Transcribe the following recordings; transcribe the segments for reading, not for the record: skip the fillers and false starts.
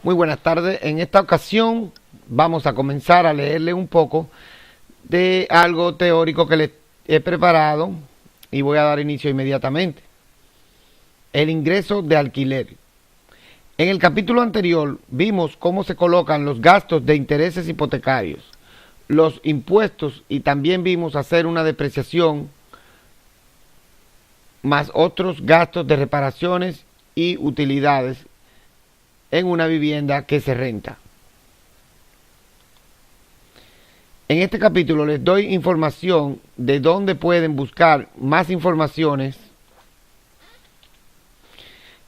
Muy buenas tardes. En esta ocasión vamos a comenzar a leerle un poco de algo teórico que les he preparado y voy a dar inicio inmediatamente. El ingreso de alquiler. En el capítulo anterior vimos cómo se colocan los gastos de intereses hipotecarios, los impuestos y también vimos hacer una depreciación más otros gastos de reparaciones y utilidades en una vivienda que se renta. En este capítulo les doy información de dónde pueden buscar más informaciones.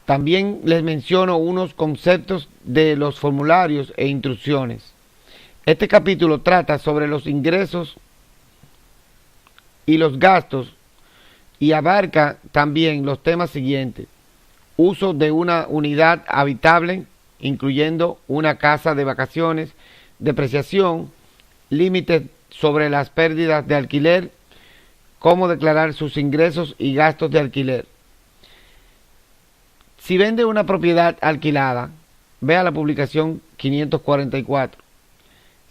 También les menciono unos conceptos de los formularios e instrucciones. Este capítulo trata sobre los ingresos y los gastos y abarca también los temas siguientes: uso de una unidad habitable, incluyendo una casa de vacaciones, depreciación, límites sobre las pérdidas de alquiler, cómo declarar sus ingresos y gastos de alquiler. Si vende una propiedad alquilada, vea la publicación 544.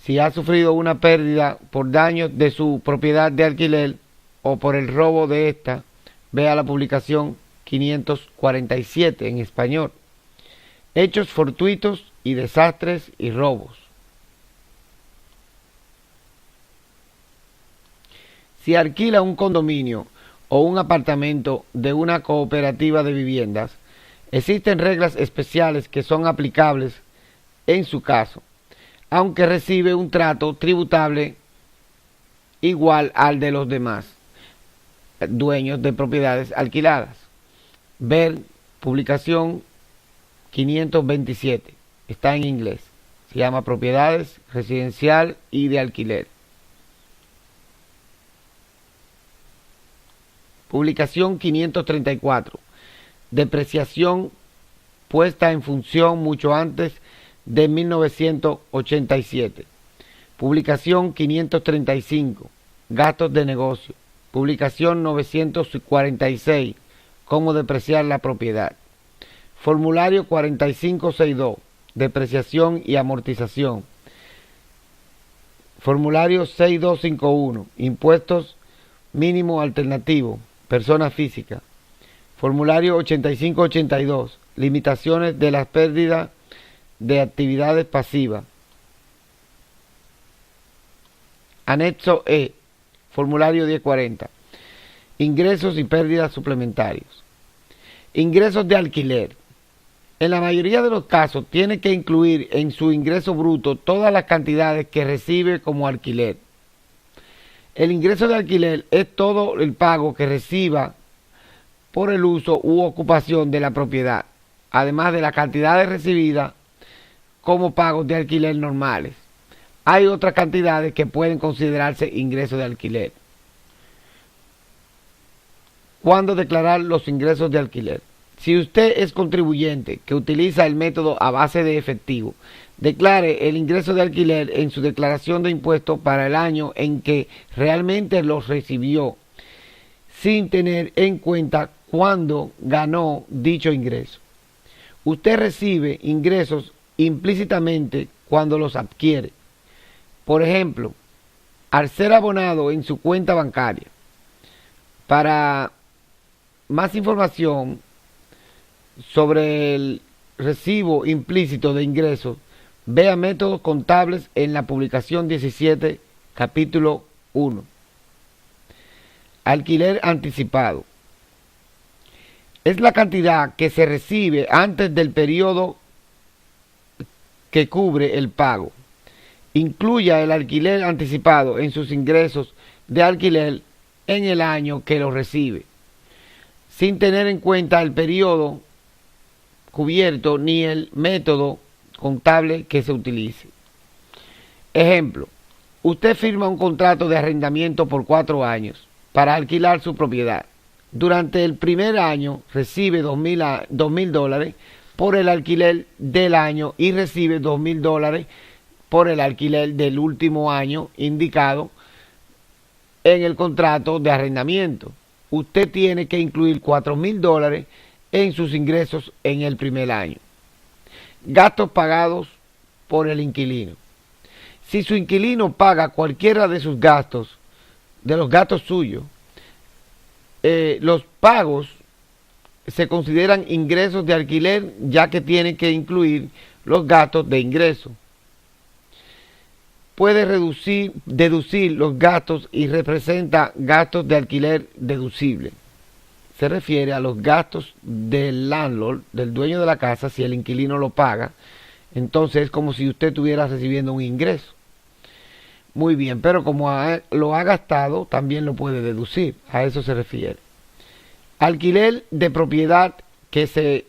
Si ha sufrido una pérdida por daños de su propiedad de alquiler o por el robo de esta, vea la publicación 547 en español. Hechos fortuitos y desastres y robos. Si alquila un condominio o un apartamento de una cooperativa de viviendas, existen reglas especiales que son aplicables en su caso, aunque recibe un trato tributable igual al de los demás dueños de propiedades alquiladas. Ver publicación 527, está en inglés, se llama Propiedades Residencial y de Alquiler. Publicación 534, depreciación puesta en función mucho antes de 1987. Publicación 535, gastos de negocio. Publicación 946, cómo depreciar la propiedad. Formulario 4562, depreciación y amortización. Formulario 6251, impuestos mínimo alternativo, persona física. Formulario 8582, limitaciones de las pérdidas de actividades pasivas. Anexo E, formulario 1040, ingresos y pérdidas suplementarios. Ingresos de alquiler. En la mayoría de los casos tiene que incluir en su ingreso bruto todas las cantidades que recibe como alquiler. El ingreso de alquiler es todo el pago que reciba por el uso u ocupación de la propiedad, además de las cantidades recibidas como pagos de alquiler normales. Hay otras cantidades que pueden considerarse ingresos de alquiler. ¿Cuándo declarar los ingresos de alquiler? Si usted es contribuyente que utiliza el método a base de efectivo, declare el ingreso de alquiler en su declaración de impuestos para el año en que realmente los recibió, sin tener en cuenta cuándo ganó dicho ingreso. Usted recibe ingresos implícitamente cuando los adquiere. Por ejemplo, al ser abonado en su cuenta bancaria. Para más información sobre el recibo implícito de ingresos, vea métodos contables en la publicación 17, capítulo 1. Alquiler anticipado. Es la cantidad que se recibe antes del periodo que cubre el pago. Incluya el alquiler anticipado en sus ingresos de alquiler en el año que lo recibe, sin tener en cuenta el periodo cubierto ni el método contable que se utilice. Ejemplo, usted firma un contrato de arrendamiento por 4 años para alquilar su propiedad. Durante el primer año recibe $2,000 por el alquiler del año y recibe $2,000 por el alquiler del último año indicado en el contrato de arrendamiento. Usted tiene que incluir $4,000 en sus ingresos en el primer año. Gastos pagados por el inquilino. Si su inquilino paga cualquiera de sus gastos, de los gastos suyos, los pagos se consideran ingresos de alquiler, ya que tienen que incluir los gastos de ingreso. Puede deducir los gastos y representa gastos de alquiler deducible. Se refiere a los gastos del landlord, del dueño de la casa. Si el inquilino lo paga, entonces es como si usted estuviera recibiendo un ingreso. Muy bien, pero como lo ha gastado, también lo puede deducir. A eso se refiere. Alquiler de propiedad que se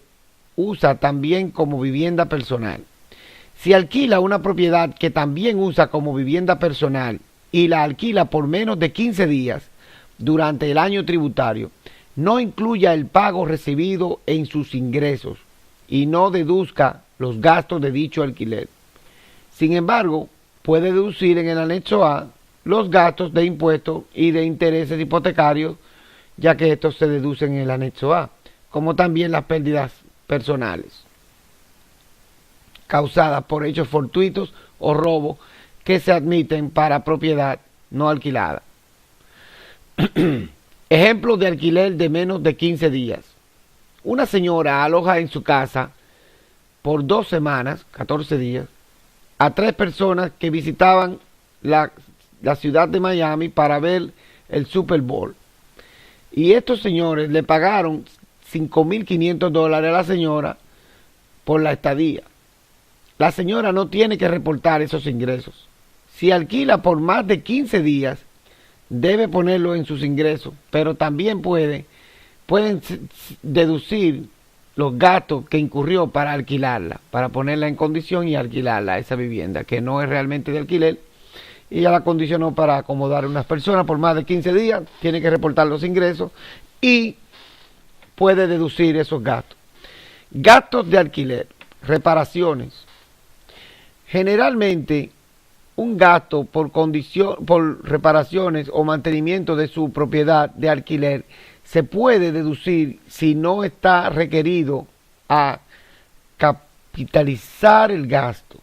usa también como vivienda personal. Si alquila una propiedad que también usa como vivienda personal y la alquila por menos de 15 días durante el año tributario, no incluya el pago recibido en sus ingresos y no deduzca los gastos de dicho alquiler. Sin embargo, puede deducir en el anexo A los gastos de impuestos y de intereses hipotecarios, ya que estos se deducen en el anexo A, como también las pérdidas personales causadas por hechos fortuitos o robos que se admiten para propiedad no alquilada. Ejemplo de alquiler de menos de 15 días. Una señora aloja en su casa por 2 semanas, 14 días, a 3 personas que visitaban la ciudad de Miami para ver el Super Bowl. Y estos señores le pagaron $5,500 a la señora por la estadía. La señora no tiene que reportar esos ingresos. Si alquila por más de 15 días, debe ponerlo en sus ingresos, pero también pueden deducir los gastos que incurrió para alquilarla, para ponerla en condición y alquilarla, esa vivienda, que no es realmente de alquiler, y ya la condicionó para acomodar a unas personas por más de 15 días, tiene que reportar los ingresos y puede deducir esos gastos. Gastos de alquiler, reparaciones. Generalmente, un gasto por reparaciones o mantenimiento de su propiedad de alquiler se puede deducir si no está requerido a capitalizar el gasto.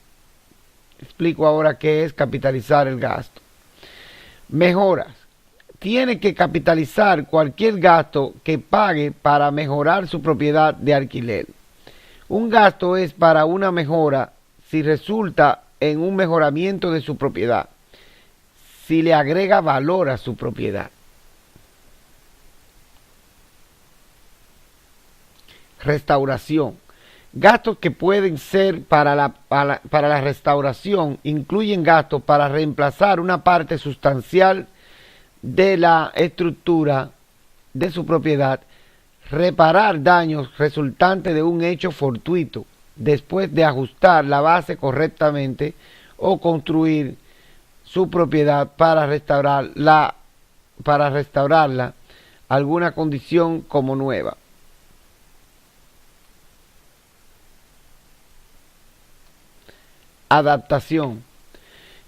Explico ahora qué es capitalizar el gasto. Mejoras. Tiene que capitalizar cualquier gasto que pague para mejorar su propiedad de alquiler. Un gasto es para una mejora si resulta en un mejoramiento de su propiedad, si le agrega valor a su propiedad. Restauración. Gastos que pueden ser para la restauración incluyen gastos para reemplazar una parte sustancial de la estructura de su propiedad, reparar daños resultantes de un hecho fortuito después de ajustar la base correctamente o construir su propiedad para restaurarla a alguna condición como nueva. Adaptación.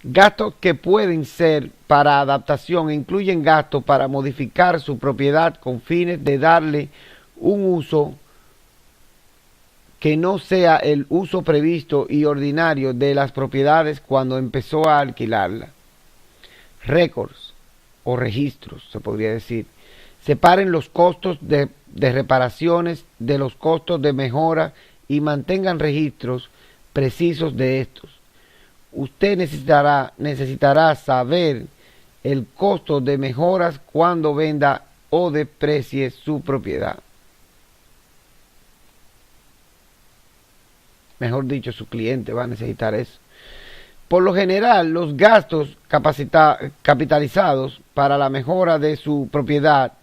Gastos que pueden ser para adaptación incluyen gastos para modificar su propiedad con fines de darle un uso que no sea el uso previsto y ordinario de las propiedades cuando empezó a alquilarla. Récords o registros, se podría decir. Separen los costos de reparaciones de los costos de mejora y mantengan registros precisos de estos. Usted necesitará saber el costo de mejoras cuando venda o deprecie su propiedad. Mejor dicho, su cliente va a necesitar eso. Por lo general, los gastos capitalizados para la mejora de su propiedad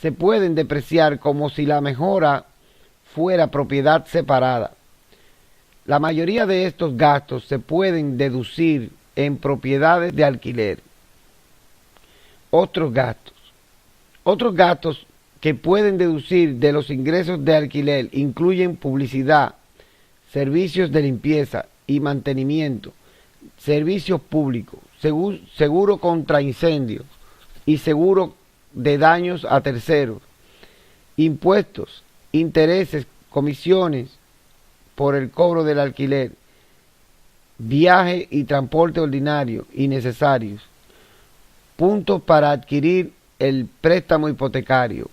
se pueden depreciar como si la mejora fuera propiedad separada. La mayoría de estos gastos se pueden deducir en propiedades de alquiler. Otros gastos que pueden deducir de los ingresos de alquiler incluyen publicidad, servicios de limpieza y mantenimiento, servicios públicos, seguro contra incendios y seguro de daños a terceros, impuestos, intereses, comisiones, por el cobro del alquiler, viaje y transporte ordinario y necesarios. Puntos para adquirir el préstamo hipotecario.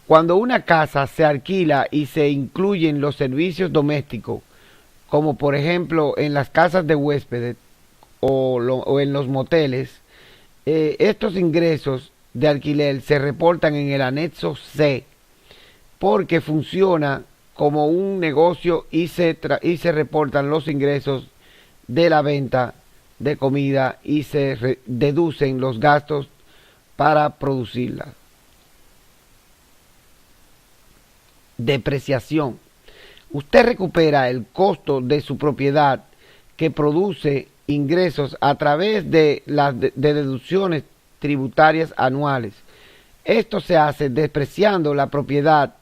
Cuando una casa se alquila y se incluyen los servicios domésticos, como por ejemplo en las casas de huéspedes o en los moteles, estos ingresos de alquiler se reportan en el anexo C porque funciona como un negocio y se reportan los ingresos de la venta de comida y se deducen los gastos para producirla. Depreciación. Usted recupera el costo de su propiedad que produce ingresos a través de las deducciones tributarias anuales. Esto se hace despreciando la propiedad,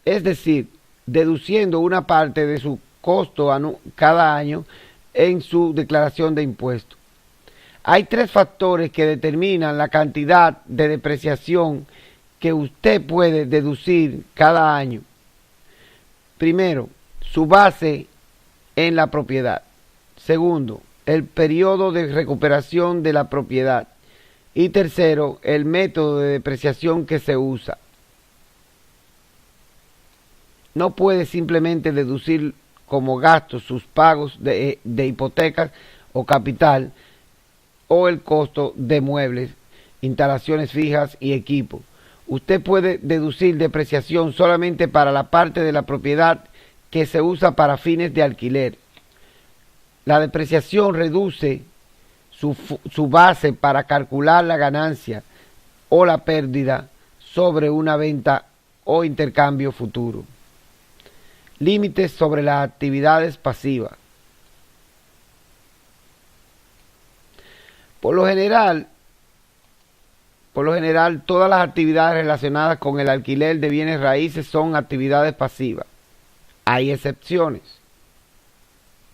es decir, deduciendo una parte de su costo cada año en su declaración de impuestos. Hay tres factores que determinan la cantidad de depreciación que usted puede deducir cada año. Primero, su base en la propiedad. Segundo, el periodo de recuperación de la propiedad. Y tercero, el método de depreciación que se usa. No puede simplemente deducir como gastos sus pagos de hipotecas o capital o el costo de muebles, instalaciones fijas y equipo. Usted puede deducir depreciación solamente para la parte de la propiedad que se usa para fines de alquiler. La depreciación reduce su base para calcular la ganancia o la pérdida sobre una venta o intercambio futuro. Límites sobre las actividades pasivas. Por lo general, todas las actividades relacionadas con el alquiler de bienes raíces son actividades pasivas. Hay excepciones.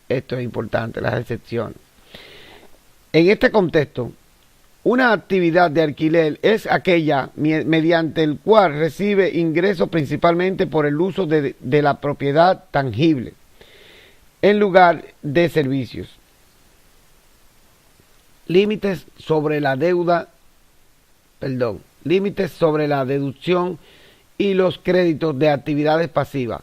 Esto es importante, las excepciones. En este contexto, una actividad de alquiler es aquella mediante el cual recibe ingresos principalmente por el uso de la propiedad tangible, en lugar de servicios. Límites sobre la deducción y los créditos de actividades pasivas.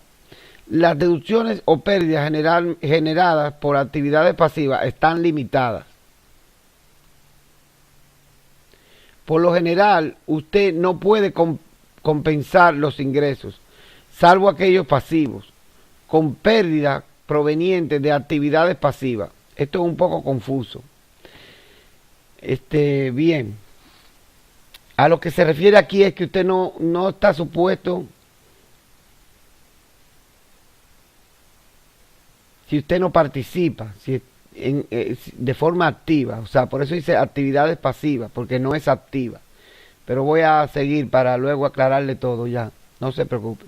Las deducciones o pérdidas generadas por actividades pasivas están limitadas. Por lo general, usted no puede compensar los ingresos, salvo aquellos pasivos, con pérdidas provenientes de actividades pasivas. Esto es un poco confuso. Bien. A lo que se refiere aquí es que usted no está supuesto, si usted no participa de forma activa, o sea, por eso dice actividades pasivas, porque no es activa. Pero voy a seguir para luego aclararle todo ya, no se preocupe.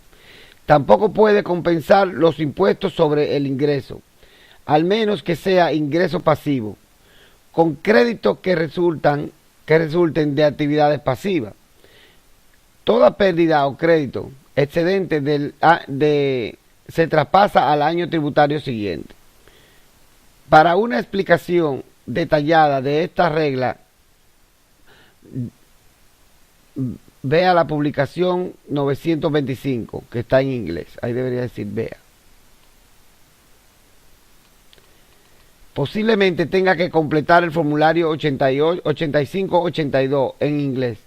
Tampoco puede compensar los impuestos sobre el ingreso, al menos que sea ingreso pasivo, con créditos que resulten de actividades pasivas. Toda pérdida o crédito excedente se traspasa al año tributario siguiente. Para una explicación detallada de esta regla, vea la publicación 925, que está en inglés. Ahí debería decir vea. Posiblemente tenga que completar el formulario 8582 en inglés.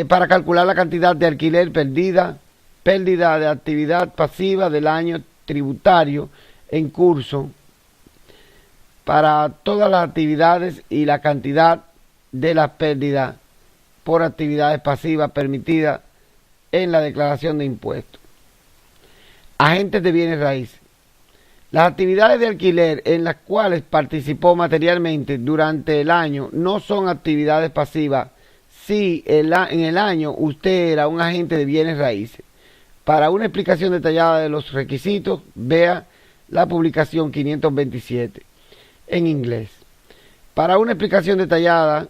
Para calcular la cantidad de alquiler pérdida de actividad pasiva del año tributario en curso para todas las actividades y la cantidad de las pérdidas por actividades pasivas permitidas en la declaración de impuestos. Agentes de bienes raíces. Las actividades de alquiler en las cuales participó materialmente durante el año no son actividades pasivas si en el año usted era un agente de bienes raíces. Para una explicación detallada de los requisitos, vea la publicación 527 en inglés. Para una explicación detallada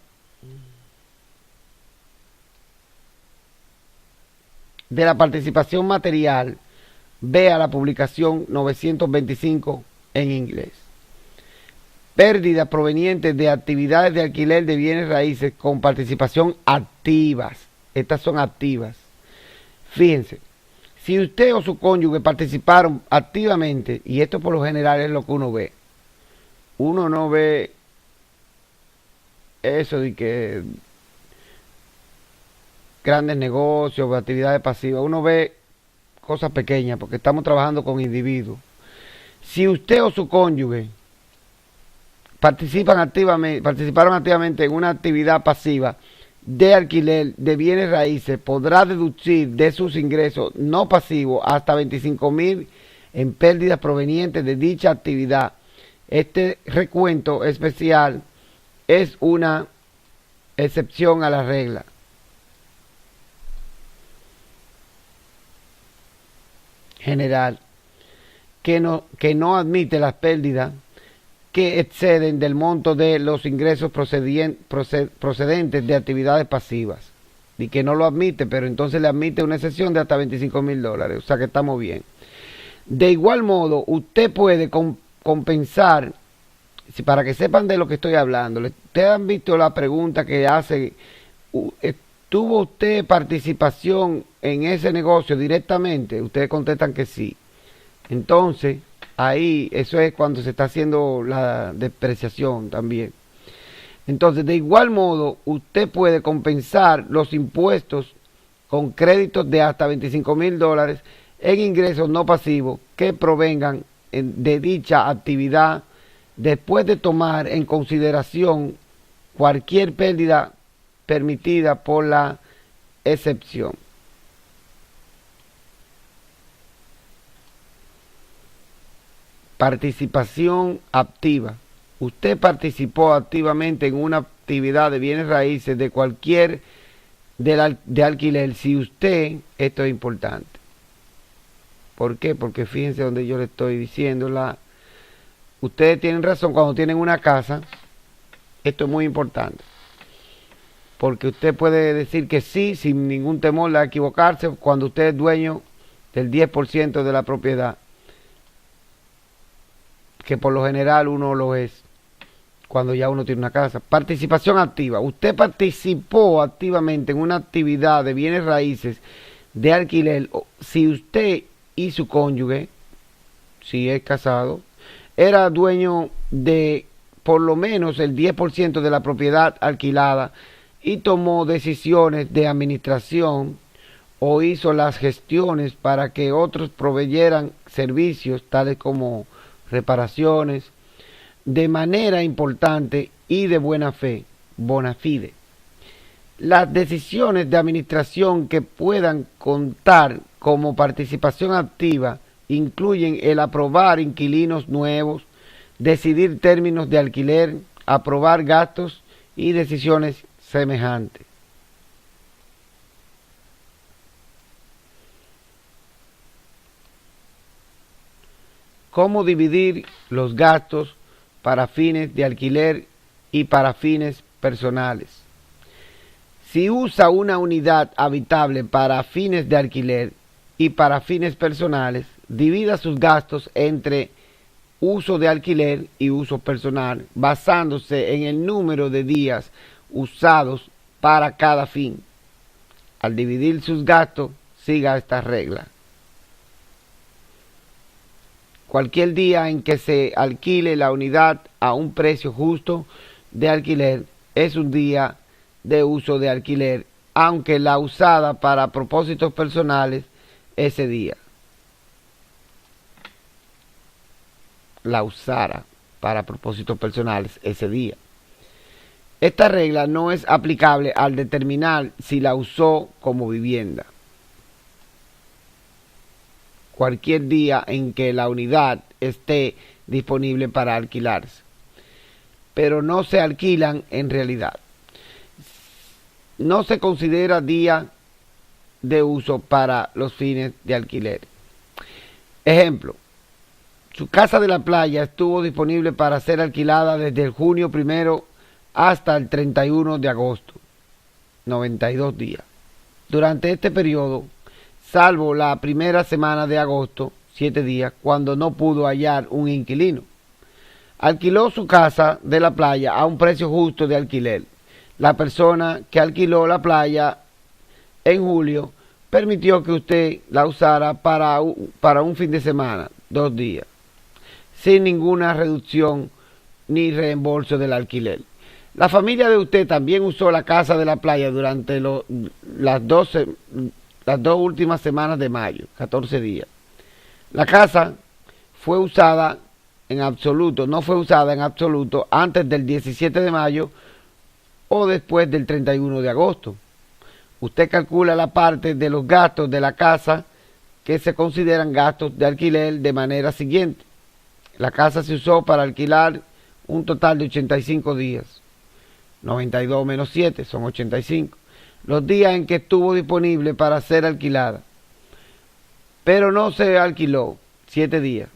de la participación material, vea la publicación 925 en inglés. Pérdidas provenientes de actividades de alquiler de bienes raíces con participación activas. Estas son activas. Fíjense, si usted o su cónyuge participaron activamente, y esto por lo general es lo que uno ve, uno no ve eso de que grandes negocios, actividades pasivas, uno ve cosas pequeñas porque estamos trabajando con individuos. Si usted o su cónyuge participaron activamente en una actividad pasiva de alquiler de bienes raíces, podrá deducir de sus ingresos no pasivos hasta 25,000 en pérdidas provenientes de dicha actividad. Este recuento especial es una excepción a la regla. General que no admite las pérdidas que exceden del monto de los ingresos procedentes de actividades pasivas, y que no lo admite, pero entonces le admite una excepción de hasta $25,000, o sea que estamos bien. De igual modo, usted puede compensar, para que sepan de lo que estoy hablando, ustedes han visto la pregunta que hace, ¿tuvo usted participación en ese negocio directamente? Ustedes contestan que sí. Entonces, ahí, eso es cuando se está haciendo la depreciación también. Entonces, de igual modo, usted puede compensar los impuestos con créditos de hasta $25,000 en ingresos no pasivos que provengan de dicha actividad, después de tomar en consideración cualquier pérdida permitida por la excepción. Participación activa. Usted participó activamente en una actividad de bienes raíces de cualquier de alquiler. Si usted, esto es importante. ¿Por qué? Porque fíjense donde yo le estoy diciendo. Ustedes tienen razón cuando tienen una casa. Esto es muy importante. Porque usted puede decir que sí, sin ningún temor a equivocarse, cuando usted es dueño del 10% de la propiedad, que por lo general uno lo es cuando ya uno tiene una casa. Participación activa. Usted participó activamente en una actividad de bienes raíces de alquiler. Si usted y su cónyuge, si es casado, era dueño de por lo menos el 10% de la propiedad alquilada y tomó decisiones de administración o hizo las gestiones para que otros proveyeran servicios tales como reparaciones, de manera importante y de buena fe, bona fide. Las decisiones de administración que puedan contar como participación activa incluyen el aprobar inquilinos nuevos, decidir términos de alquiler, aprobar gastos y decisiones semejantes. Cómo dividir los gastos para fines de alquiler y para fines personales. Si usa una unidad habitable para fines de alquiler y para fines personales, divida sus gastos entre uso de alquiler y uso personal, basándose en el número de días usados para cada fin. Al dividir sus gastos, siga esta regla. Cualquier día en que se alquile la unidad a un precio justo de alquiler es un día de uso de alquiler, aunque la usada para propósitos personales ese día. La usara para propósitos personales ese día. Esta regla no es aplicable al determinar si la usó como vivienda. Cualquier día en que la unidad esté disponible para alquilarse, pero no se alquilan en realidad. No se considera día de uso para los fines de alquiler. Ejemplo, su casa de la playa estuvo disponible para ser alquilada desde el junio 1 hasta el 31 de agosto, 92 días. Durante este periodo salvo la primera semana de agosto, 7 días, cuando no pudo hallar un inquilino. Alquiló su casa de la playa a un precio justo de alquiler. La persona que alquiló la playa en julio permitió que usted la usara para un fin de semana, 2 días, sin ninguna reducción ni reembolso del alquiler. La familia de usted también usó la casa de la playa durante las dos últimas semanas de mayo, 14 días. La casa fue usada en absoluto, no fue usada en absoluto antes del 17 de mayo o después del 31 de agosto. Usted calcula la parte de los gastos de la casa que se consideran gastos de alquiler de manera siguiente. La casa se usó para alquilar un total de 85 días. 92 menos 7 son 85. Los días en que estuvo disponible para ser alquilada. Pero no se alquiló 7 días.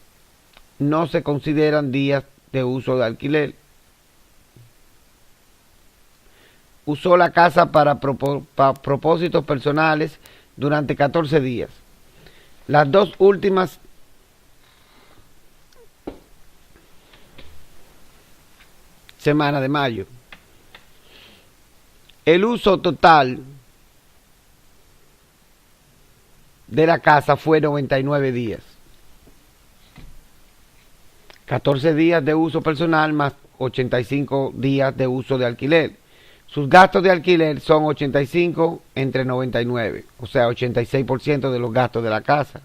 No se consideran días de uso de alquiler. Usó la casa para propósitos personales durante 14 días. Las 2 últimas semanas de mayo. El uso total de la casa fue 99 días. 14 días de uso personal más 85 días de uso de alquiler. Sus gastos de alquiler son 85 entre 99, o sea, 86% de los gastos de la casa.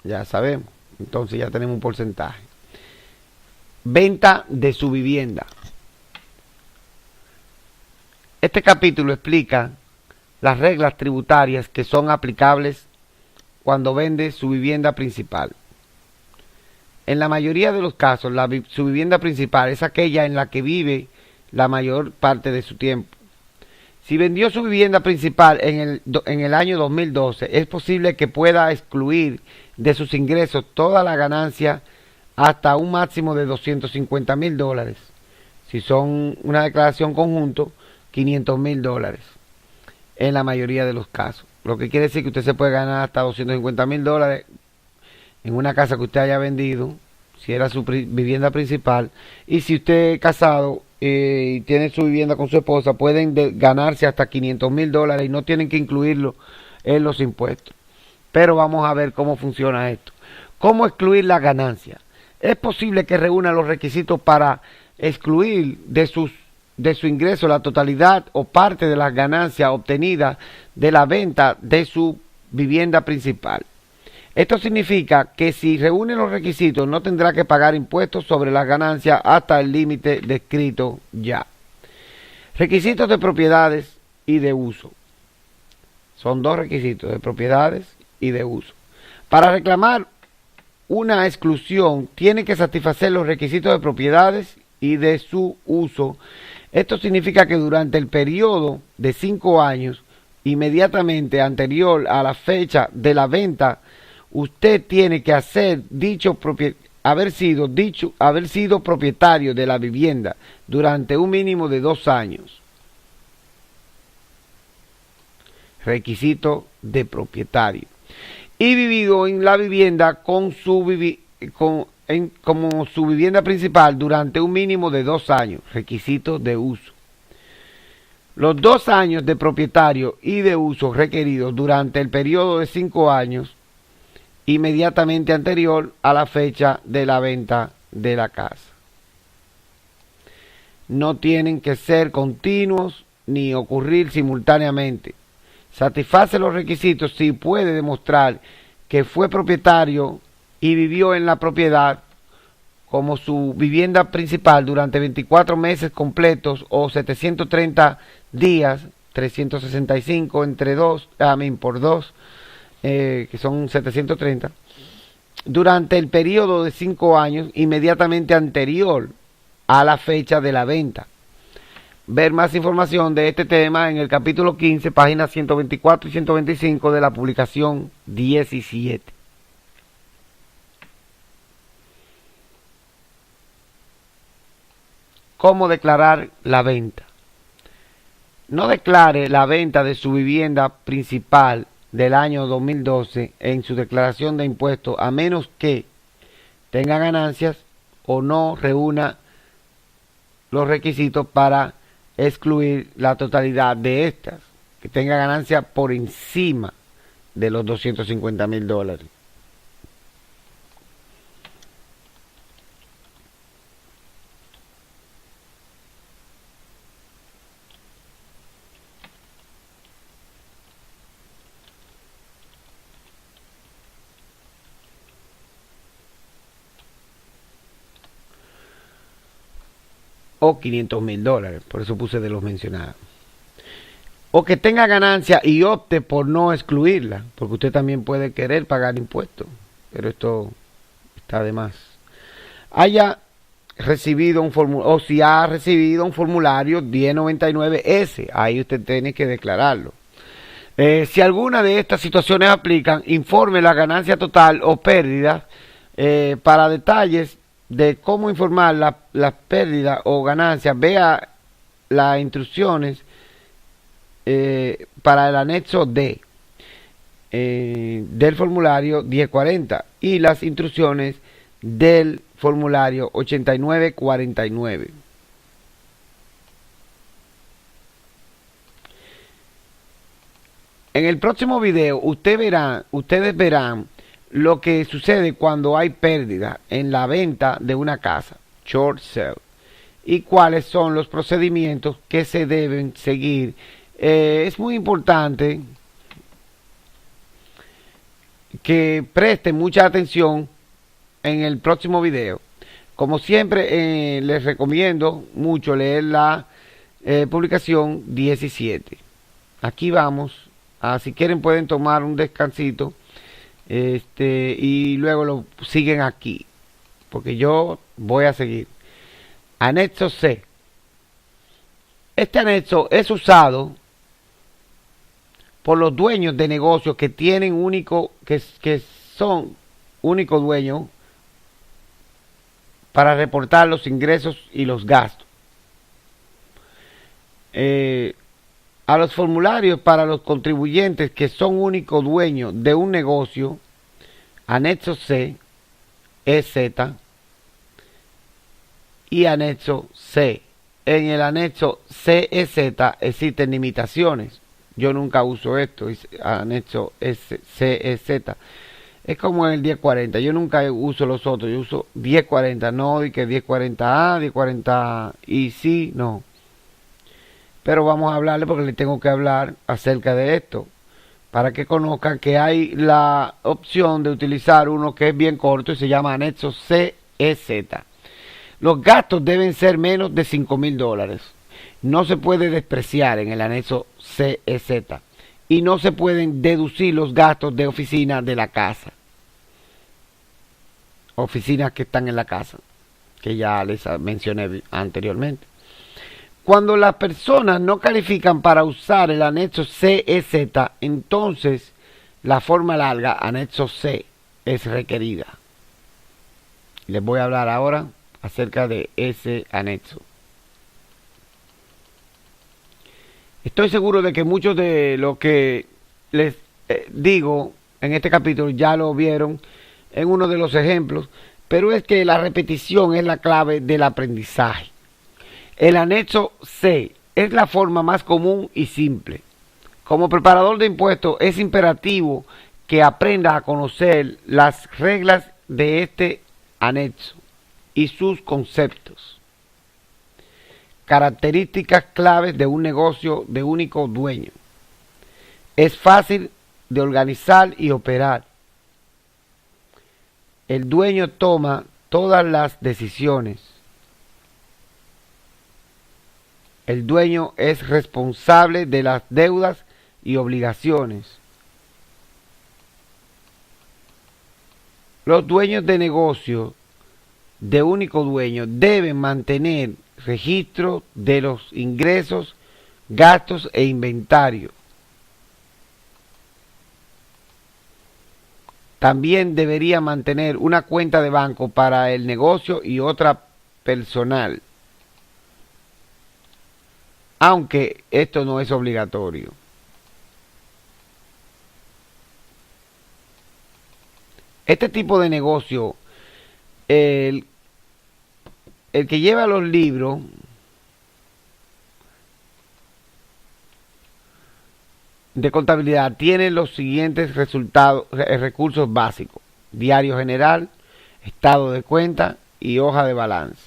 Ya sabemos, entonces ya tenemos un porcentaje. Venta de su vivienda. Este capítulo explica las reglas tributarias que son aplicables cuando vende su vivienda principal. En la mayoría de los casos, su vivienda principal es aquella en la que vive la mayor parte de su tiempo. Si vendió su vivienda principal en el año 2012, es posible que pueda excluir de sus ingresos toda la ganancia hasta un máximo de $250,000. Si son una declaración conjunto, $500,000 en la mayoría de los casos. Lo que quiere decir que usted se puede ganar hasta $250,000 en una casa que usted haya vendido, si era su vivienda principal, y si usted es casado y tiene su vivienda con su esposa, pueden ganarse hasta $500,000 y no tienen que incluirlo en los impuestos. Pero vamos a ver cómo funciona esto. ¿Cómo excluir la ganancia? Es posible que reúna los requisitos para excluir de su ingreso la totalidad o parte de las ganancias obtenidas de la venta de su vivienda principal. Esto significa que si reúne los requisitos no tendrá que pagar impuestos sobre las ganancias hasta el límite descrito ya. Requisitos de propiedades y de uso. Son 2 requisitos, de propiedades y de uso. Para reclamar una exclusión tiene que satisfacer los requisitos de propiedades y de su uso. Esto significa que durante el periodo de 5 años inmediatamente anterior a la fecha de la venta, usted tiene que haber sido propietario de la vivienda durante un mínimo de 2 años. Requisito de propietario. Y vivido en la vivienda como su vivienda principal durante un mínimo de 2 años. Requisito de uso. Los 2 años de propietario y de uso requeridos durante el periodo de 5 años inmediatamente anterior a la fecha de la venta de la casa. No tienen que ser continuos ni ocurrir simultáneamente. Satisface los requisitos si puede demostrar que fue propietario y vivió en la propiedad como su vivienda principal durante 24 meses completos o 730 días, 365 por 2, que son 730, durante el periodo de 5 años inmediatamente anterior a la fecha de la venta. Ver más información de este tema en el capítulo 15, páginas 124 y 125 de la publicación 17. ¿Cómo declarar la venta? no declare la venta de su vivienda principal del año 2012 en su declaración de impuestos a menos que tenga ganancias o no reúna los requisitos para excluir la totalidad de estas, que tenga ganancias por encima de los $250,000. O $500,000, por eso puse de los mencionados. O que tenga ganancia y opte por no excluirla, porque usted también puede querer pagar impuestos, pero esto está de más. Haya recibido un formulario, o si ha recibido un formulario 1099S, ahí usted tiene que declararlo. Si alguna de estas situaciones aplican, informe la ganancia total o pérdida. Para detalles de cómo informar las pérdidas o ganancias, vea las instrucciones para el anexo D del formulario 1040 y las instrucciones del formulario 8949. En el próximo video ustedes verán lo que sucede cuando hay pérdida en la venta de una casa, short sale, y cuáles son los procedimientos que se deben seguir. Es muy importante que presten mucha atención en el próximo video. Como siempre, les recomiendo mucho leer la publicación 17. Aquí vamos. Si quieren pueden tomar un descansito y luego lo siguen aquí, porque yo voy a seguir. Anexo C. Este anexo es usado por los dueños de negocios que tienen que son único dueño para reportar los ingresos y los gastos. A los formularios para los contribuyentes que son únicos dueños de un negocio, anexo C, EZ y anexo C. En el anexo CEZ existen limitaciones. Yo nunca uso esto, anexo CEZ. Es como en el 1040. Yo nunca uso los otros. Yo uso 1040. No, y que 1040A, 1040 y sí, no. Pero vamos a hablarle porque le tengo que hablar acerca de esto. Para que conozcan que hay la opción de utilizar uno que es bien corto y se llama anexo CEZ. Los gastos deben ser menos de $5,000. No se puede despreciar en el anexo CEZ. Y no se pueden deducir los gastos de oficina de la casa. Oficinas que están en la casa, que ya les mencioné anteriormente. Cuando las personas no califican para usar el anexo CEZ, entonces la forma larga, anexo C, es requerida. Les voy a hablar ahora acerca de ese anexo. Estoy seguro de que muchos de lo que les digo en este capítulo ya lo vieron en uno de los ejemplos, pero es que la repetición es la clave del aprendizaje. El anexo C es la forma más común y simple. Como preparador de impuestos es imperativo que aprenda a conocer las reglas de este anexo y sus conceptos. Características claves de un negocio de único dueño. Es fácil de organizar y operar. El dueño toma todas las decisiones. El dueño es responsable de las deudas y obligaciones. Los dueños de negocio de único dueño deben mantener registro de los ingresos, gastos e inventario. También debería mantener una cuenta de banco para el negocio y otra personal. aunque esto no es obligatorio. Este tipo de negocio, el, el que lleva los libros, de contabilidad tiene los siguientes recursos básicos: diario general, estado de cuenta y hoja de balance.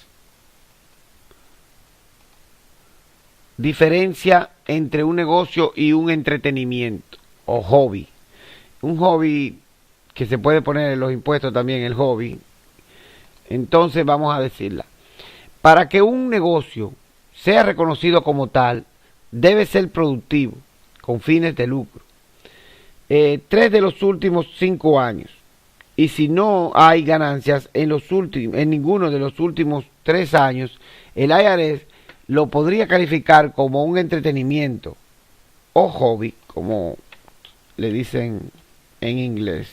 Diferencia entre un negocio y un entretenimiento o hobby. Un hobby que se puede poner en los impuestos también, el hobby. Entonces vamos a decirla. Para que un negocio sea reconocido como tal, debe ser productivo, con fines de lucro. 3 de los últimos 5 años. Y si no hay ganancias en ninguno de los últimos 3 años, el IRS lo podría calificar como un entretenimiento o hobby, como le dicen en inglés,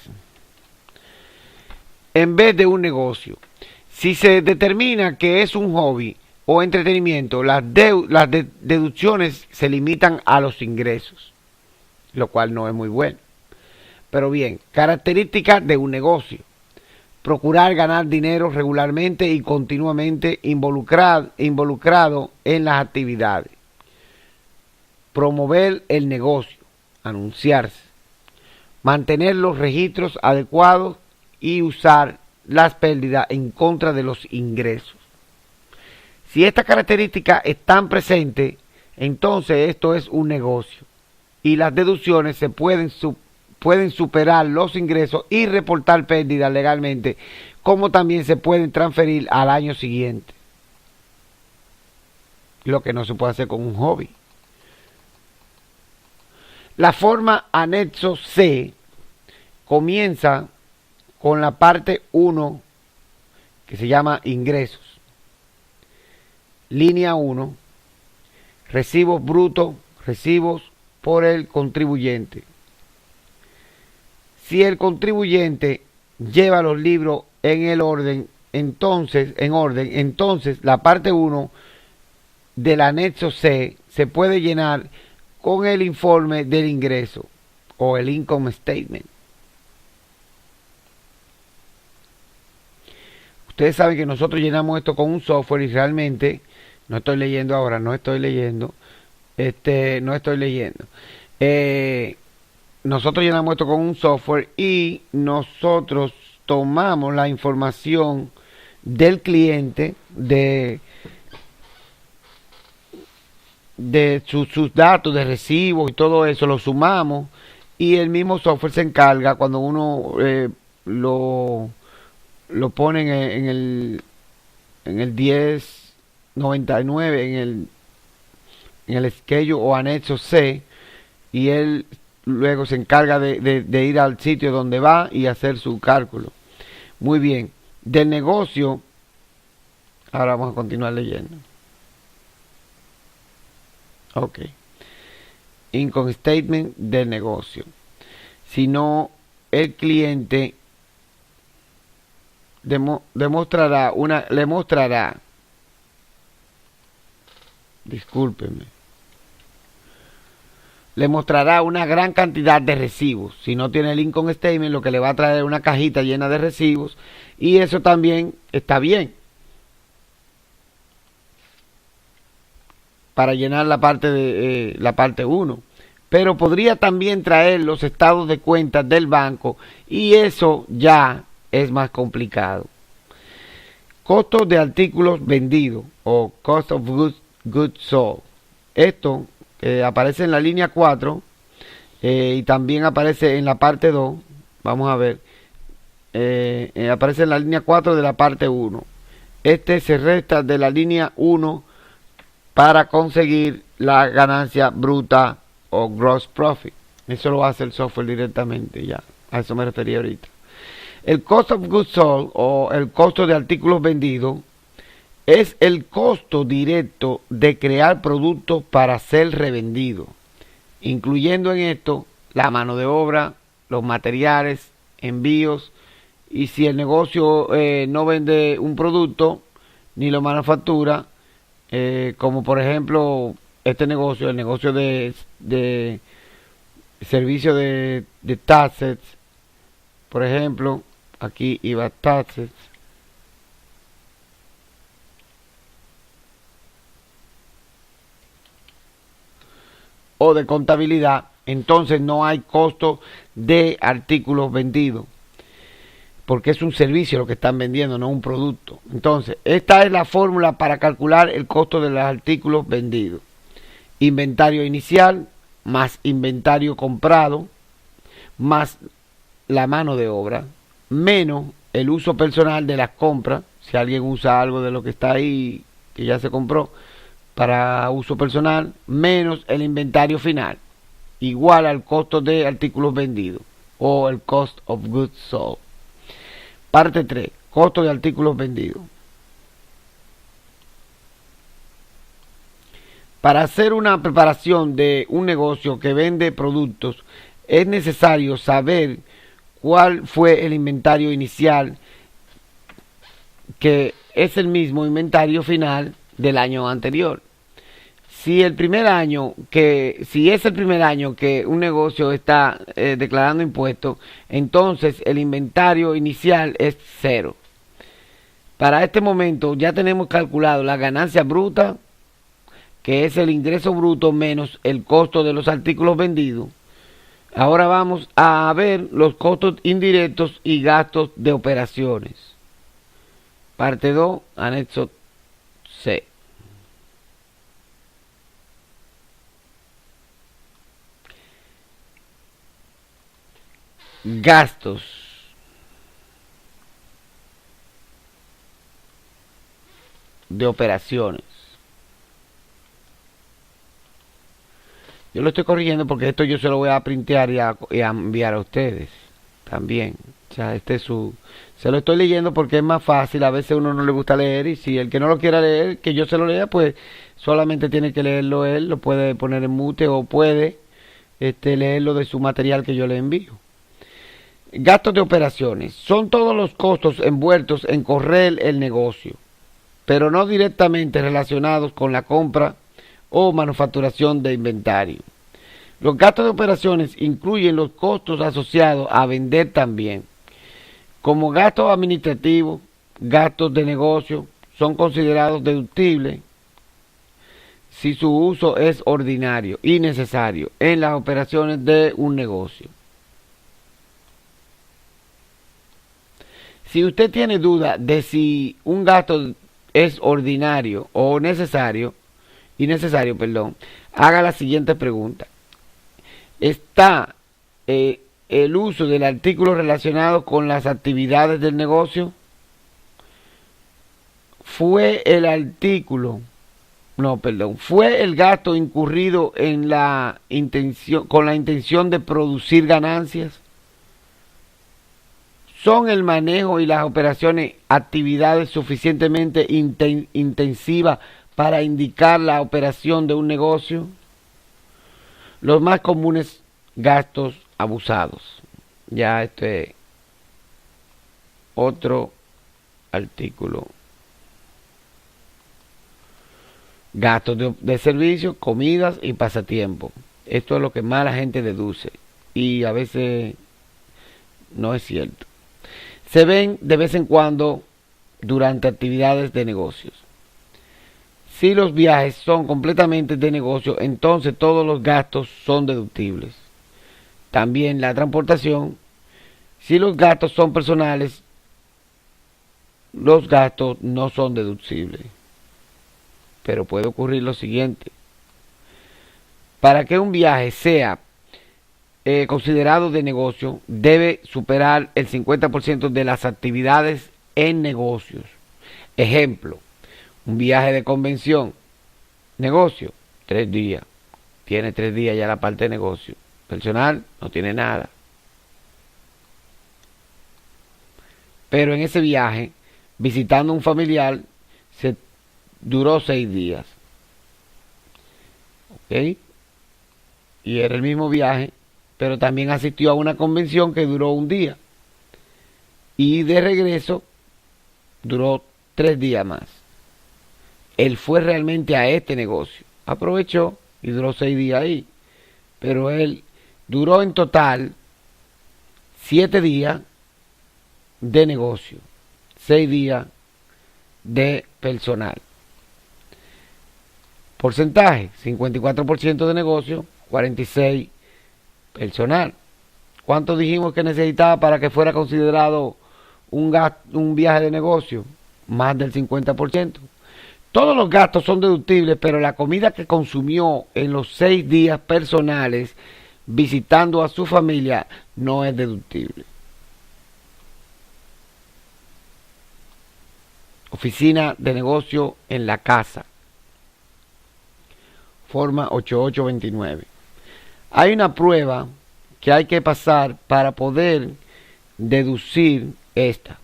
en vez de un negocio. Si se determina que es un hobby o entretenimiento, las deducciones se limitan a los ingresos, lo cual no es muy bueno. Pero bien, características de un negocio: procurar ganar dinero regularmente y continuamente, involucrado en las actividades. Promover el negocio, anunciarse. Mantener los registros adecuados y usar las pérdidas en contra de los ingresos. Si estas características están presentes, entonces esto es un negocio y las deducciones se pueden superar los ingresos y reportar pérdidas legalmente, como también se pueden transferir al año siguiente, lo que no se puede hacer con un hobby. La forma anexo C comienza con la parte 1, que se llama ingresos. Línea 1, recibos brutos, recibos por el contribuyente. Si el contribuyente lleva los libros en orden, entonces la parte 1 del anexo C se puede llenar con el informe del ingreso o el income statement. Ustedes saben que nosotros llenamos esto con un software y realmente no estoy leyendo ahora, nosotros llenamos esto con un software y nosotros tomamos la información del cliente, de sus datos de recibo y todo eso, lo sumamos y el mismo software se encarga cuando uno lo ponen en el 1099, en el schedule o anexo C, y él luego se encarga de ir al sitio donde va y hacer su cálculo. Muy bien, del negocio, ahora vamos a continuar leyendo. Ok. Income statement del negocio. Si no, el cliente le mostrará, una gran cantidad de recibos. Si no tiene el income statement, lo que le va a traer es una cajita llena de recibos, y eso también está bien para llenar la parte 1. Pero podría también traer los estados de cuentas del banco, y eso ya es más complicado. Costos de artículos vendidos o cost of goods sold. Esto aparece en la línea 4 y también aparece en la parte 2. Vamos a ver. Aparece en la línea 4 de la parte 1. Este se resta de la línea 1 para conseguir la ganancia bruta o gross profit. Eso lo hace el software directamente ya. A eso me refería ahorita. El cost of goods sold o el costo de artículos vendidos es el costo directo de crear productos para ser revendido, incluyendo en esto la mano de obra, los materiales, envíos, y si el negocio no vende un producto ni lo manufactura, como por ejemplo este negocio, el negocio de servicio de taxes, por ejemplo, aquí iba taxes, o de contabilidad, entonces no hay costo de artículos vendidos, porque es un servicio lo que están vendiendo, no un producto. Entonces, esta es la fórmula para calcular el costo de los artículos vendidos. Inventario inicial más inventario comprado más la mano de obra menos el uso personal de las compras. Si alguien usa algo de lo que está ahí que ya se compró para uso personal, menos el inventario final, igual al costo de artículos vendidos o el cost of goods sold. Parte 3, costo de artículos vendidos. Para hacer una preparación de un negocio que vende productos, es necesario saber cuál fue el inventario inicial, que es el mismo inventario final del año anterior. Si es el primer año que un negocio está declarando impuestos, entonces el inventario inicial es 0. Para este momento ya tenemos calculado la ganancia bruta, que es el ingreso bruto menos el costo de los artículos vendidos. Ahora vamos a ver los costos indirectos y gastos de operaciones. Parte 2, anexo C. Gastos. De operaciones. Yo lo estoy corrigiendo porque esto yo se lo voy a printear y a enviar a ustedes también. O sea, se lo estoy leyendo porque es más fácil. A veces uno no le gusta leer y si el que no lo quiera leer, que yo se lo lea, pues solamente tiene que leerlo él. Lo puede poner en mute o puede leerlo de su material que yo le envío. Gastos de operaciones. Son todos los costos envueltos en correr el negocio, pero no directamente relacionados con la compra o manufacturación de inventario. Los gastos de operaciones incluyen los costos asociados a vender también. Como gastos administrativos, gastos de negocio son considerados deductibles si su uso es ordinario y necesario en las operaciones de un negocio. Si usted tiene duda de si un gasto es ordinario o necesario, haga la siguiente pregunta. ¿Está el uso del artículo relacionado con las actividades del negocio? ¿Fue el gasto incurrido con la intención de producir ganancias? ¿Son el manejo y las operaciones actividades suficientemente intensivas para indicar la operación de un negocio? Los más comunes gastos abusados. Ya este es otro artículo. Gastos de servicio, comidas y pasatiempo. Esto es lo que más la gente deduce y a veces no es cierto. Se ven de vez en cuando durante actividades de negocios. Si los viajes son completamente de negocio, entonces todos los gastos son deductibles. También la transportación. Si los gastos son personales, los gastos no son deducibles. Pero puede ocurrir lo siguiente. Para que un viaje sea considerado de negocio, debe superar el 50% de las actividades en negocios. Ejemplo, un viaje de convención, negocio, 3 días. Tiene 3 días ya la parte de negocio. Personal, no tiene nada. Pero en ese viaje, visitando un familiar, se duró 6 días. ¿Ok? Y era el mismo viaje, pero también asistió a una convención que duró 1 día. Y de regreso, duró 3 días más. Él fue realmente a este negocio, aprovechó y duró 6 días ahí. Pero él duró en total 7 días de negocio, 6 días de personal. Porcentaje, 54% de negocio, 46% personal. ¿Cuánto dijimos que necesitaba para que fuera considerado un viaje de negocio? Más del 50%. Todos los gastos son deductibles, pero la comida que consumió en los 6 días personales visitando a su familia no es deductible. Oficina de negocio en la casa. Forma 8829. Hay una prueba que hay que pasar para poder deducir esta.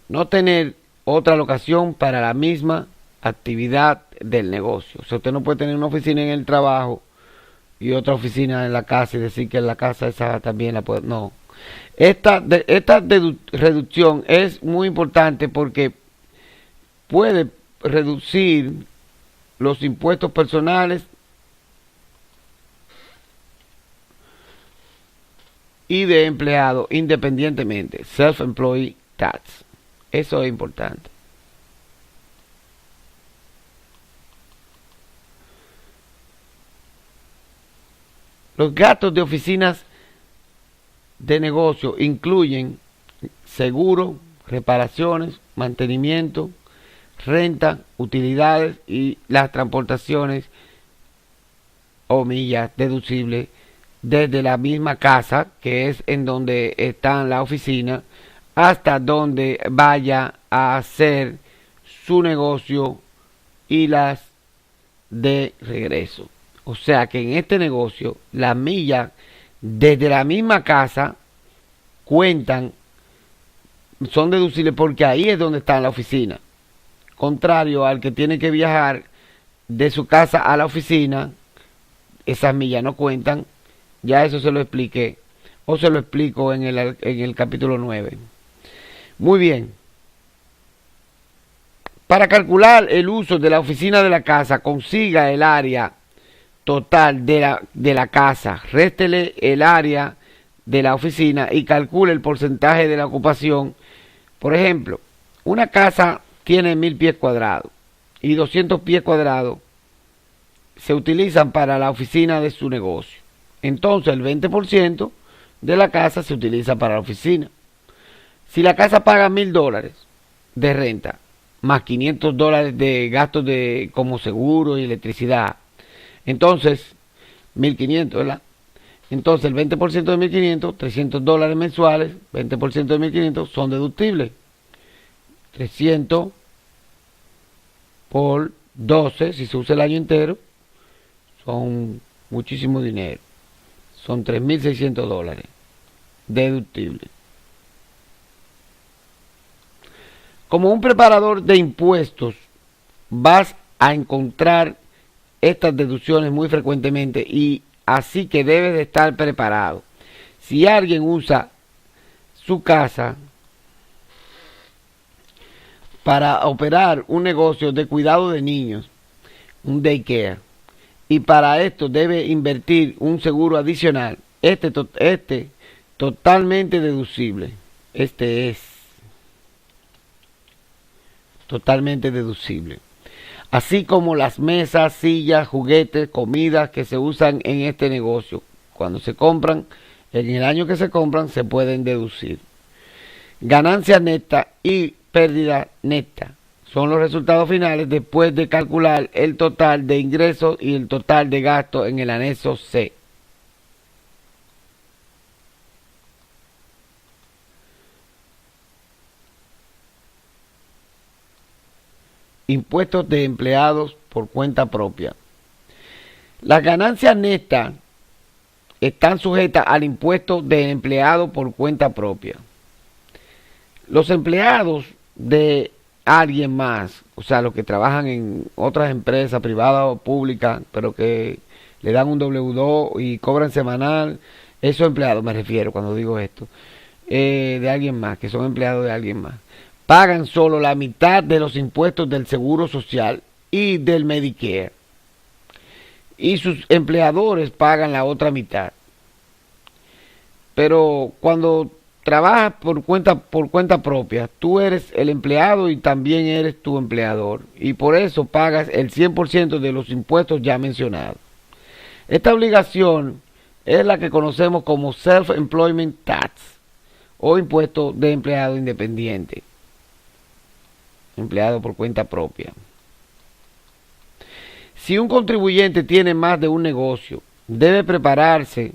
No tener otra locación para la misma actividad del negocio. O sea, usted no puede tener una oficina en el trabajo y otra oficina en la casa y decir que en la casa esa también la puede. No. Esta reducción es muy importante porque puede reducir los impuestos personales y de empleado independientemente. Self-employee tax. Eso es importante. Los gastos de oficinas de negocio incluyen seguro, reparaciones, mantenimiento, renta, utilidades y las transportaciones o millas deducibles desde la misma casa, que es en donde está la oficina, hasta donde vaya a hacer su negocio y las de regreso. O sea que en este negocio las millas desde la misma casa cuentan, son deducibles porque ahí es donde está la oficina. Contrario al que tiene que viajar de su casa a la oficina, esas millas no cuentan. Ya eso se lo expliqué o se lo explico en el capítulo 9. Muy bien. Para calcular el uso de la oficina de la casa, consiga el área total de la casa, réstele el área de la oficina y calcule el porcentaje de la ocupación. Por ejemplo, una casa tiene 1000 pies cuadrados y 200 pies cuadrados se utilizan para la oficina de su negocio. Entonces el 20% de la casa se utiliza para la oficina. Si la casa paga $1000 de renta, más $500 de gastos como seguro y electricidad, entonces 1500, ¿verdad? Entonces el 20% de 1500, $300 mensuales, 20% de 1500 son deductibles. 300 por 12, si se usa el año entero, son muchísimo dinero. Son $3600 deductibles. Como un preparador de impuestos, vas a encontrar estas deducciones muy frecuentemente y así que debes de estar preparado. Si alguien usa su casa para operar un negocio de cuidado de niños, un daycare, y para esto debe invertir un seguro adicional, este totalmente deducible. Este es totalmente deducible. Así como las mesas, sillas, juguetes, comidas que se usan en este negocio. Cuando se compran, en el año que se compran, se pueden deducir. Ganancia neta y pérdida neta son los resultados finales después de calcular el total de ingresos y el total de gastos en el anexo C. Impuestos de empleados por cuenta propia. Las ganancias netas están sujetas al impuesto de empleado por cuenta propia. Los empleados de alguien más, o sea, los que trabajan en otras empresas privadas o públicas, pero que le dan un W2 y cobran semanal, esos empleados me refiero cuando digo esto, de alguien más, que son empleados de alguien más, pagan solo la mitad de los impuestos del Seguro Social y del Medicare. y sus empleadores pagan la otra mitad. Pero cuando trabajas por cuenta propia, tú eres el empleado y también eres tu empleador, y por eso pagas el 100% de los impuestos ya mencionados. Esta obligación es la que conocemos como Self-Employment Tax o impuesto de empleado independiente, empleado por cuenta propia. Si un contribuyente tiene más de un negocio, debe prepararse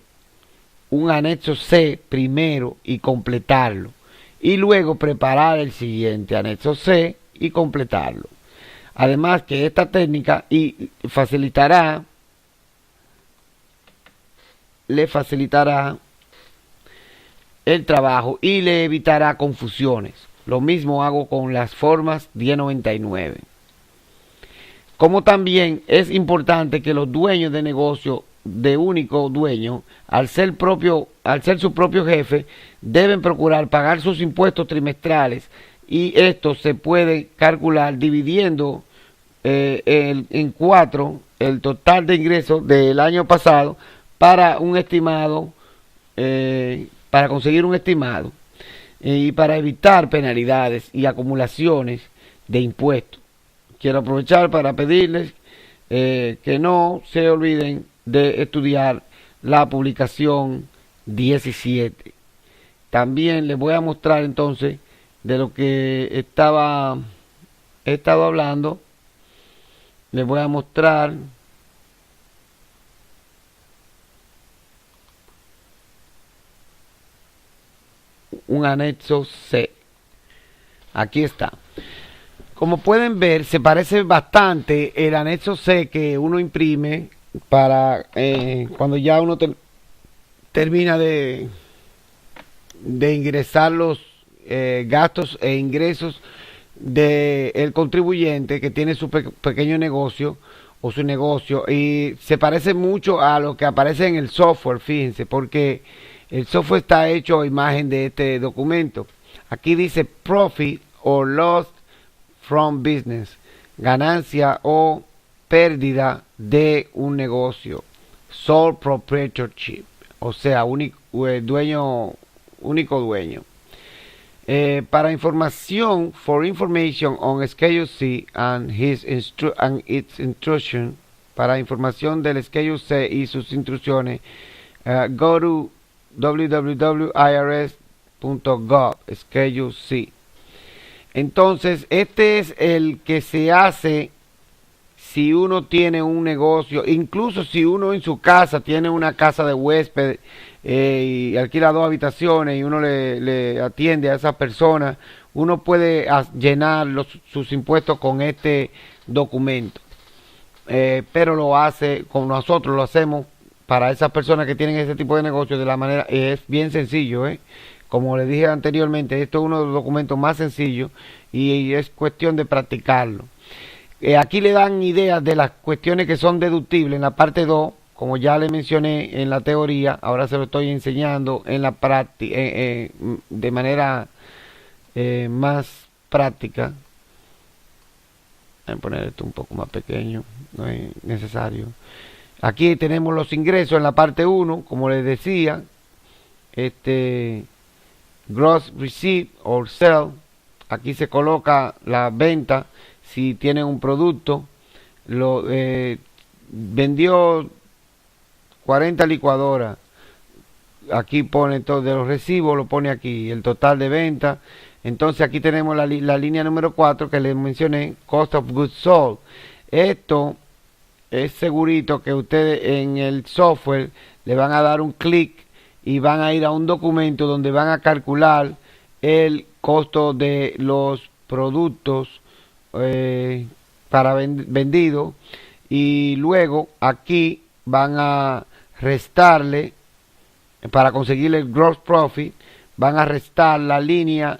un anexo C primero y completarlo, y luego preparar el siguiente anexo C y completarlo. Además que esta técnica le facilitará el trabajo y le evitará confusiones. Lo mismo hago con las formas 1099. Como también es importante que los dueños de negocio de único dueño, al ser su propio jefe, deben procurar pagar sus impuestos trimestrales, y esto se puede calcular dividiendo en 4 el total de ingresos del año pasado para un estimado, para conseguir un estimado y para evitar penalidades y acumulaciones de impuestos. Quiero aprovechar para pedirles que no se olviden de estudiar la publicación 17. También les voy a mostrar entonces de lo que he estado hablando. Les voy a mostrar un anexo C. Aquí está. Como pueden ver, se parece bastante el anexo C que uno imprime para cuando ya uno termina de ingresar los gastos e ingresos del contribuyente que tiene su pequeño negocio o su negocio, y se parece mucho a lo que aparece en el software, fíjense, porque el software está hecho a imagen de este documento. Aquí dice profit or loss from business, ganancia o pérdida de un negocio, sole proprietorship, o sea, único dueño. Para información, for information on Schedule C and its instruction, para información del Schedule C y sus instrucciones, go to www.irs.gov, Schedule C. Entonces, este es el que se hace si uno tiene un negocio, incluso si uno en su casa tiene una casa de huésped y alquila 2 habitaciones y uno le atiende a esa persona, uno puede llenar sus impuestos con este documento. Pero lo hace, como nosotros lo hacemos para esas personas que tienen ese tipo de negocio, de la manera, es bien sencillo, Como les dije anteriormente, esto es uno de los documentos más sencillos y es cuestión de practicarlo. Aquí le dan ideas de las cuestiones que son deductibles en la parte 2, como ya le mencioné en la teoría. Ahora se lo estoy enseñando en la práctica, de manera más práctica. Voy a poner esto un poco más pequeño, no es necesario. Aquí tenemos los ingresos en la parte 1, como les decía, gross receipt or sell. Aquí se coloca la venta. Si tiene un producto, vendió 40 licuadoras, aquí pone todo de los recibos, lo pone aquí, el total de venta. Entonces aquí tenemos la línea número 4 que les mencioné, cost of goods sold. Esto es segurito que ustedes en el software le van a dar un clic y van a ir a un documento donde van a calcular el costo de los productos para vendido, y luego aquí van a restarle, para conseguir el gross profit, van a restar la línea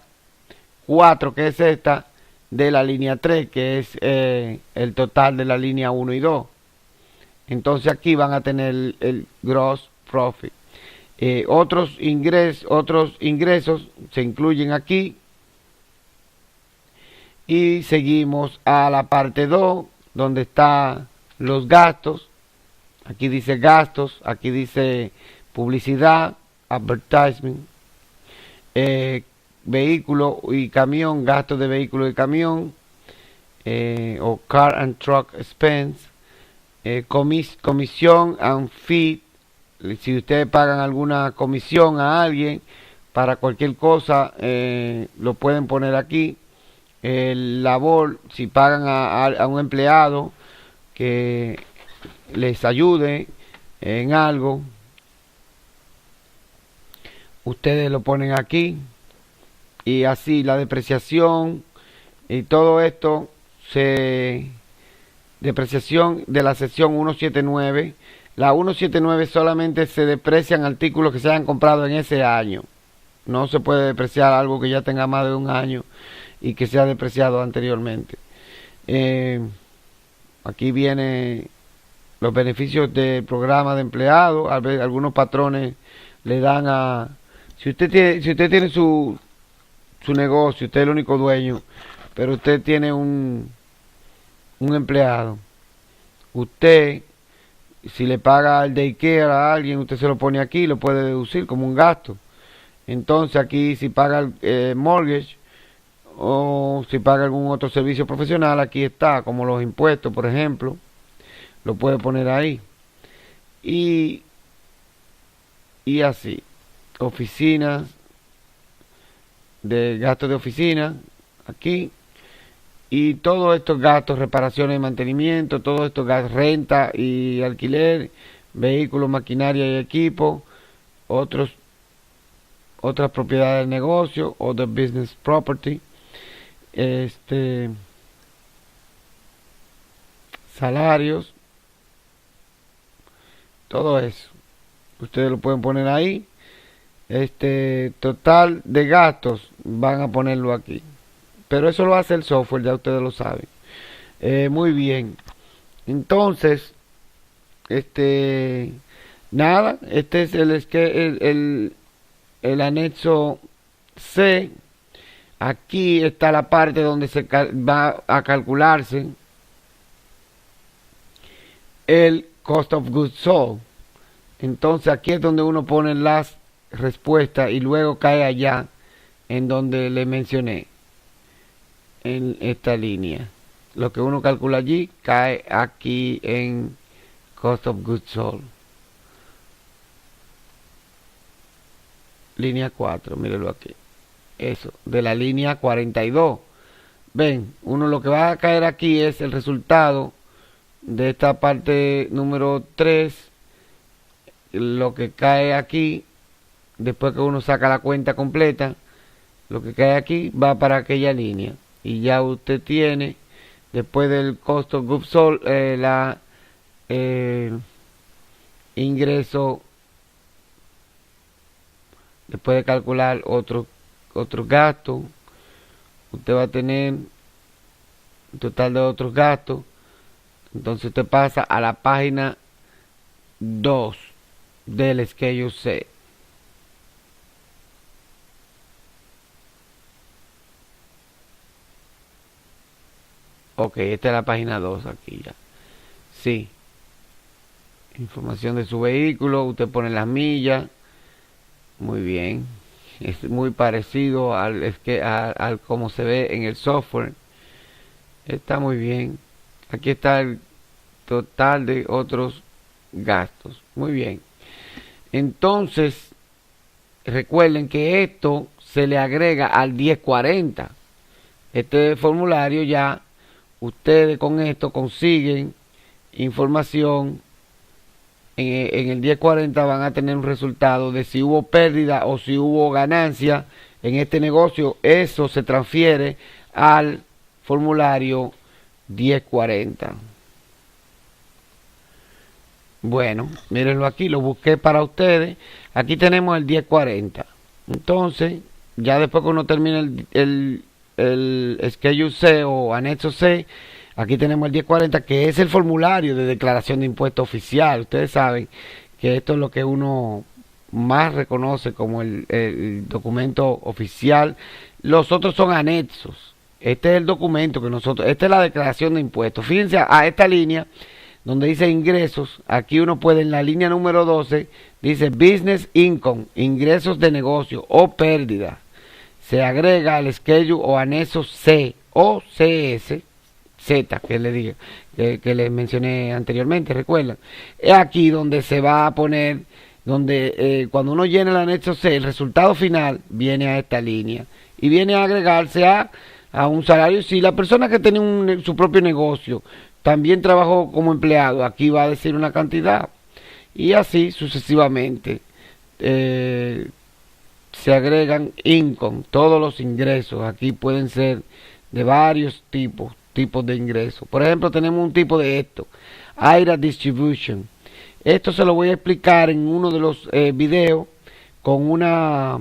4, que es esta, de la línea 3, que es el total de la línea 1 y 2. Entonces aquí van a tener el gross profit. Otros ingresos se incluyen aquí. Y seguimos a la parte 2, donde están los gastos. Aquí dice gastos, aquí dice publicidad, advertisement, vehículo y camión, gastos de vehículo y camión, o car and truck expense, comisión and fee, si ustedes pagan alguna comisión a alguien para cualquier cosa, lo pueden poner aquí. El labor, si pagan a un empleado que les ayude en algo, ustedes lo ponen aquí. Y así la depreciación y todo esto depreciación de la sección 179. La 179 solamente se deprecian artículos que se hayan comprado en ese año. No se puede depreciar algo que ya tenga más de un año y que se ha depreciado anteriormente. Aquí viene los beneficios del programa de empleado. Algunos patrones le dan a... Si usted tiene su negocio, usted es el único dueño, pero usted tiene un empleado, usted, si le paga el daycare a alguien, usted se lo pone aquí, lo puede deducir como un gasto. Entonces aquí, si paga el mortgage o si paga algún otro servicio profesional, aquí está, como los impuestos, por ejemplo, lo puede poner ahí. Y así, oficinas, de gastos de oficina, aquí, y todos estos gastos, reparaciones y mantenimiento, todos estos gastos, renta y alquiler, vehículos, maquinaria y equipo, otras propiedades del negocio, other business property, salarios, todo eso, ustedes lo pueden poner ahí. Total de gastos van a ponerlo aquí, pero eso lo hace el software, ya ustedes lo saben. Muy bien, entonces nada, este es el anexo C. Aquí está la parte donde se va a calcularse el cost of goods sold. Entonces aquí es donde uno pone las respuesta y luego cae allá en donde le mencioné en esta línea. Lo que uno calcula allí cae aquí en cost of goods sold. Línea 4, mírenlo aquí. Eso, de la línea 42. Ven, uno lo que va a caer aquí es el resultado de esta parte número 3. Lo que cae aquí, después que uno saca la cuenta completa, lo que cae aquí va para aquella línea. Y ya usted tiene, después del cost of goods sold, ingreso, después de calcular otros gastos, usted va a tener un total de otros gastos. Entonces usted pasa a la página 2 del Schedule C. Ok, esta es la página 2 aquí ya. Sí. Información de su vehículo, usted pone las millas. Muy bien. Es muy parecido al cómo se ve en el software. Está muy bien. Aquí está el total de otros gastos. Muy bien. Entonces, recuerden que esto se le agrega al 1040. Este formulario ya, ustedes con esto consiguen información. En el 1040 van a tener un resultado de si hubo pérdida o si hubo ganancia en este negocio. Eso se transfiere al formulario 1040. Bueno, mírenlo aquí, lo busqué para ustedes. Aquí tenemos el 1040. Entonces, ya después que uno termina el Schedule C o anexo C, aquí tenemos el 1040, que es el formulario de declaración de impuesto oficial. Ustedes saben que esto es lo que uno más reconoce como el documento oficial. Los otros son anexos. Este es el documento que nosotros, esta es la declaración de impuestos. Fíjense a esta línea donde dice ingresos, aquí uno puede en la línea número 12, dice business income, ingresos de negocio o pérdida. Se agrega al schedule o anexo C o CS, Z, que le digo, que les mencioné anteriormente, recuerdan. Es aquí donde se va a poner, donde cuando uno llena el anexo C, el resultado final viene a esta línea y viene a agregarse a un salario. Si la persona que tiene su propio negocio también trabajó como empleado, aquí va a decir una cantidad y así sucesivamente. Se agregan income, todos los ingresos. Aquí pueden ser de varios tipos de ingresos. Por ejemplo, tenemos un tipo de esto, IRA Distribution. Esto se lo voy a explicar en uno de los videos con una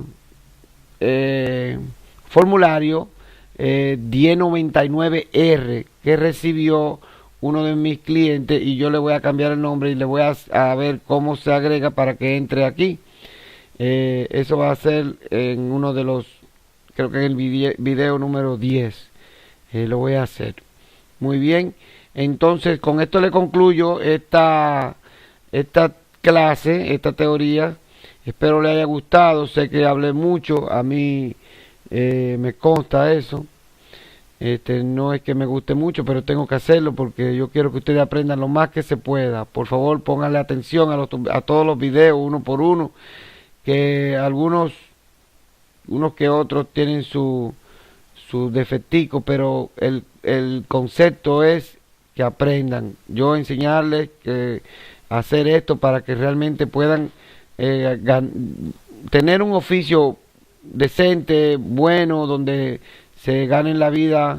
formulario 1099R que recibió uno de mis clientes, y yo le voy a cambiar el nombre y le voy a ver cómo se agrega para que entre aquí. Eso va a ser en uno de los, creo que en el video número 10 lo voy a hacer. Muy bien, entonces con esto le concluyo esta clase, esta teoría. Espero le haya gustado. Sé que hablé mucho, a mí me consta eso. No es que me guste mucho, pero tengo que hacerlo porque yo quiero que ustedes aprendan lo más que se pueda. Por favor, pónganle atención a todos los videos uno por uno, que unos que otros tienen su defectico, pero el concepto es que aprendan. Yo enseñarles a hacer esto para que realmente puedan tener un oficio decente, bueno, donde se ganen la vida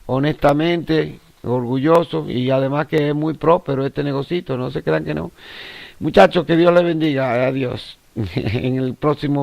honestamente, orgulloso, y además que es muy próspero este negocito, no se crean que no. Muchachos, que Dios les bendiga. Adiós. En el próximo